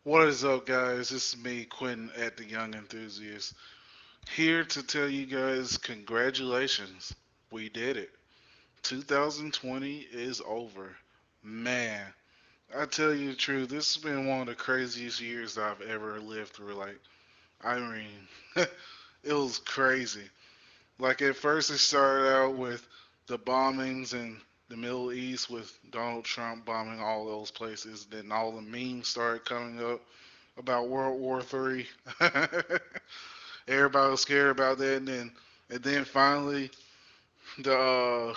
What is up, guys? This is me, Quentin, at the Young Enthusiast, here to tell you guys congratulations. We did it. 2020 is over. Man, I tell you the truth, this has been one of the craziest years that I've ever lived through. I mean, it was crazy. Like, at first, it started out with the bombings in the Middle East with Donald Trump bombing all those places. Then all the memes started coming up about World War III. Everybody was scared about that, and then finally the uh,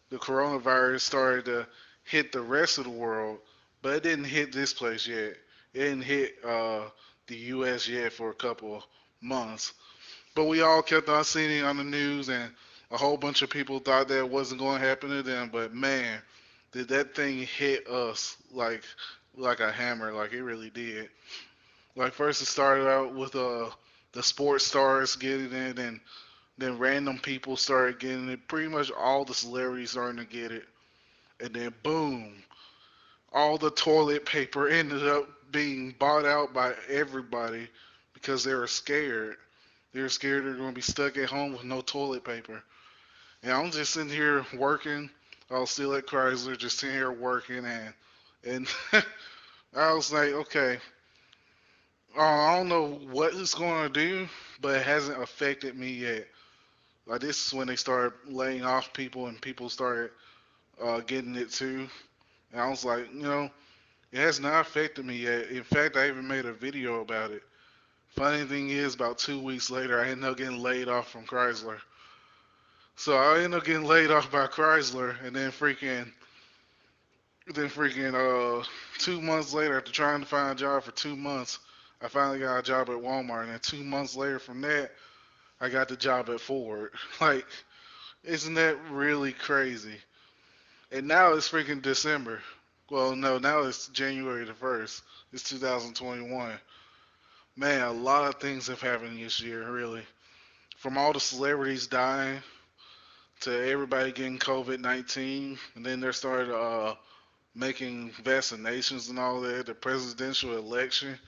the coronavirus started to hit the rest of the world, but it didn't hit this place yet. It didn't hit the U.S. yet for a couple months, but we all kept on seeing it on the news, and a whole bunch of people thought that wasn't going to happen to them. But man, did that thing hit us like a hammer? Like it really did. Like first it started out with the sports stars getting it, and then random people started getting it. Pretty much all the celebrities starting to get it, and then boom, all the toilet paper ended up being bought out by everybody because they were scared. They were scared they're going to be stuck at home with no toilet paper. And I'm just sitting here working. I was still at Chrysler, just sitting here working, and I was like, okay, I don't know what it's going to do, but it hasn't affected me yet. Like this is when they started laying off people and people started getting it too. And I was like, it has not affected me yet. In fact, I even made a video about it. Funny thing is, about 2 weeks later, I ended up getting laid off from Chrysler. So I ended up getting laid off by Chrysler, and then freaking 2 months later, after trying to find a job for 2 months, I finally got a job at Walmart. And then 2 months later from that, I got the job at Ford. Like, isn't that really crazy? And now it's freaking December. Well, no, now it's January the 1st. It's 2021. Man, a lot of things have happened this year, really. From all the celebrities dying to everybody getting COVID 19. And then they started making vaccinations and all that. The presidential election.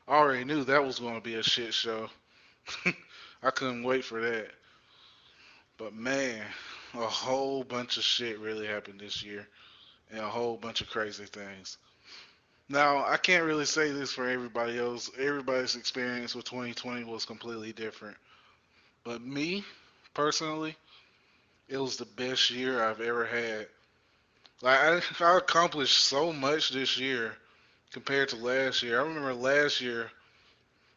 I already knew that was going to be a shit show. I couldn't wait for that. But man, a whole bunch of shit really happened this year. And a whole bunch of crazy things. Now, I can't really say this for everybody else. Everybody's experience with 2020 was completely different. But me, personally, it was the best year I've ever had. Like, I accomplished so much this year compared to last year. I remember last year,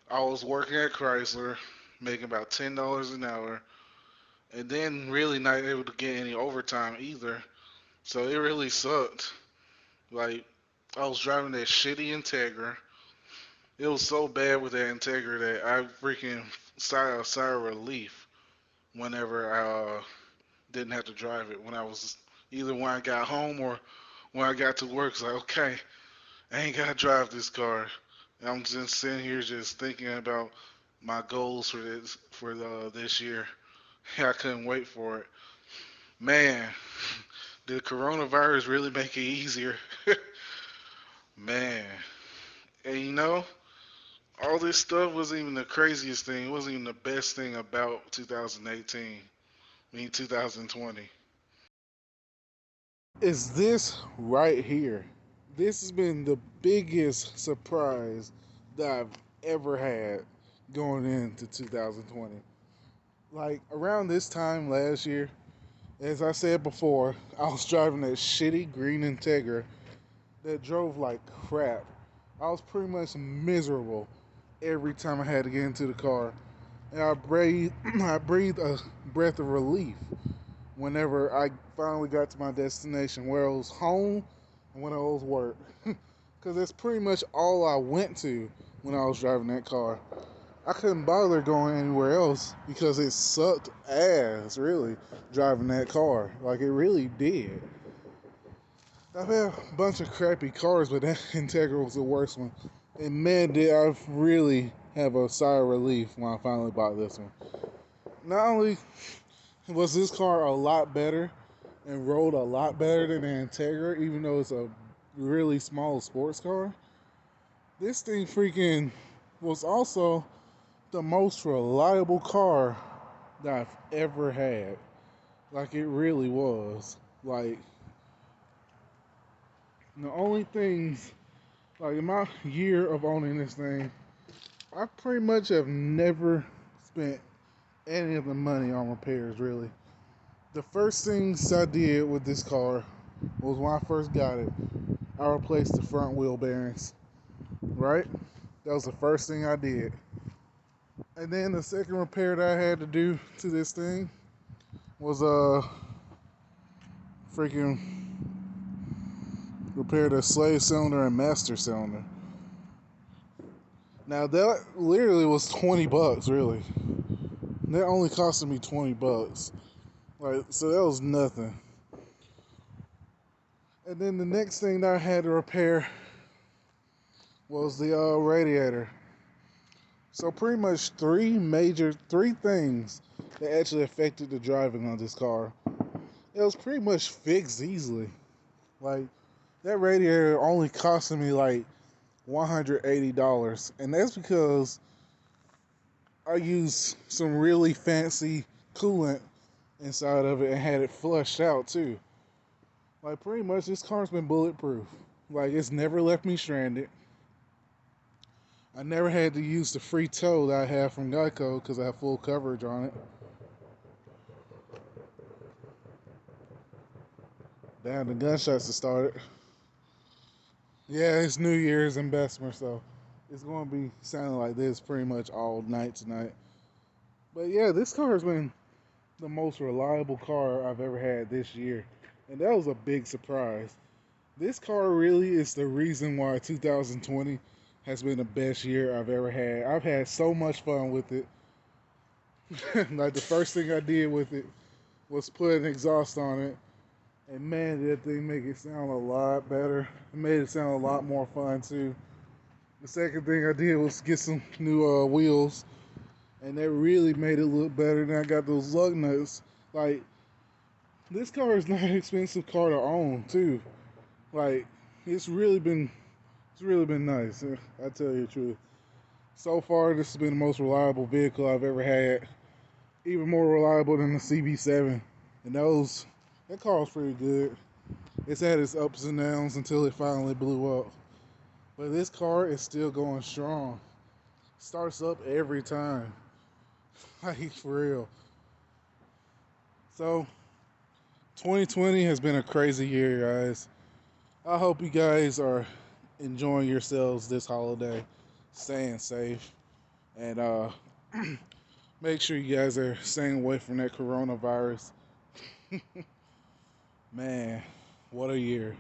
I was working at Chrysler, making about $10 an hour, and then really not able to get any overtime either. So it really sucked. Like, I was driving that shitty Integra. It was so bad with that Integra that I freaking sighed a sigh of relief whenever I didn't have to drive it. When I was either when I got home or when I got to work, it's like, okay, I ain't gotta drive this car. And I'm just sitting here just thinking about my goals for this year. I couldn't wait for it. Man, did coronavirus really make it easier? Man, and all this stuff wasn't even the craziest thing. It wasn't even the best thing about 2018. I mean 2020. Is this right here? This has been the biggest surprise that I've ever had going into 2020. Like around this time last year, as I said before, I was driving that shitty green Integra that drove like crap. I was pretty much miserable every time I had to get into the car, and I breathed a breath of relief whenever I finally got to my destination, where I was home and when I was work. Because that's pretty much all I went to when I was driving that car. I couldn't bother going anywhere else because it sucked ass, really, driving that car. Like, it really did. I've had a bunch of crappy cars, but that Integra was the worst one. And man, did I really have a sigh of relief when I finally bought this one. Not only was this car a lot better and rode a lot better than the Integra, even though it's a really small sports car. This thing freaking was also the most reliable car that I've ever had. Like it really was. Like the only things, like in my year of owning this thing, I pretty much have never spent any of the money on repairs really. The first things I did with this car was when I first got it, I replaced the front wheel bearings, right? That was the first thing I did. And then the second repair that I had to do to this thing was freaking repair the slave cylinder and master cylinder. Now that literally was $20 really. That only costed me $20. Like so that was nothing. And then the next thing that I had to repair was the radiator. So pretty much three things that actually affected the driving on this car. It was pretty much fixed easily. Like that radiator only costed me like $180, and that's because I used some really fancy coolant inside of it and had it flushed out too. Like pretty much this car's been bulletproof. Like it's never left me stranded. I never had to use the free tow that I have from Geico because I have full coverage on it. Damn, the gunshots have started. Yeah, it's New Year's in Bessemer, so it's going to be sounding like this pretty much all night tonight. But yeah, this car has been the most reliable car I've ever had this year. And that was a big surprise. This car really is the reason why 2020 has been the best year I've ever had. I've had so much fun with it. Like the first thing I did with it was put an exhaust on it. And man, did that thing make it sound a lot better. It made it sound a lot more fun too. The second thing I did was get some new wheels, and that really made it look better. Then I got those lug nuts. Like this car is not an expensive car to own too. Like it's really been nice. I tell you the truth. So far, this has been the most reliable vehicle I've ever had. Even more reliable than the CB7. And that car was pretty good. It's had its ups and downs until it finally blew up. But this car is still going strong. Starts up every time. Like for real. So 2020 has been a crazy year, guys. I hope you guys are enjoying yourselves this holiday, staying safe, and make sure you guys are staying away from that coronavirus. Man, what a year.